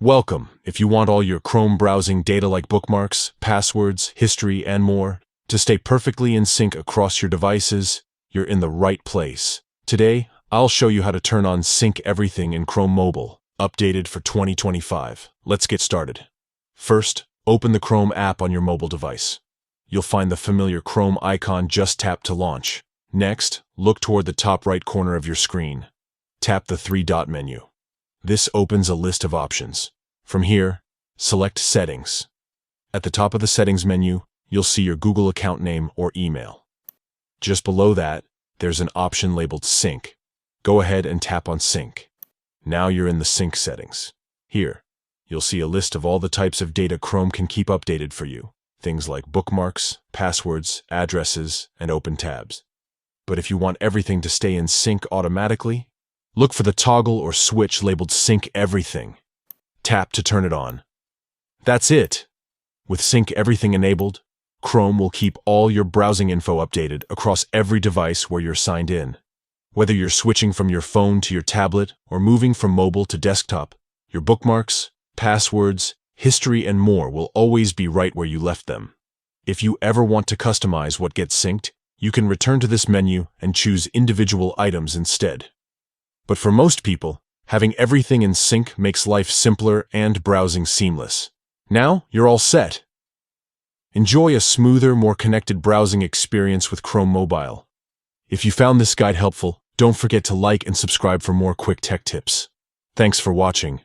Welcome. If you want all your Chrome browsing data like bookmarks, passwords, history, and more to stay perfectly in sync across your devices, you're in the right place. Today, I'll show you how to turn on Sync Everything in Chrome Mobile, updated for 2025. Let's get started. First, open the Chrome app on your mobile device. You'll find the familiar Chrome icon. Just tap to launch. Next, look toward the top right corner of your screen. Tap the three-dot menu. This opens a list of options. From here, select Settings. At the top of the Settings menu, you'll see your Google account name or email. Just below that, there's an option labeled Sync. Go ahead and tap on Sync. Now you're in the Sync settings. Here, you'll see a list of all the types of data Chrome can keep updated for you. Things like bookmarks, passwords, addresses, and open tabs. But if you want everything to stay in sync automatically, look for the toggle or switch labeled Sync Everything. Tap to turn it on. That's it! With Sync Everything enabled, Chrome will keep all your browsing info updated across every device where you're signed in. Whether you're switching from your phone to your tablet or moving from mobile to desktop, your bookmarks, passwords, history, and more will always be right where you left them. If you ever want to customize what gets synced, you can return to this menu and choose individual items instead. But for most people, having everything in sync makes life simpler and browsing seamless. Now, you're all set. Enjoy a smoother, more connected browsing experience with Chrome Mobile. If you found this guide helpful, don't forget to like and subscribe for more quick tech tips. Thanks for watching.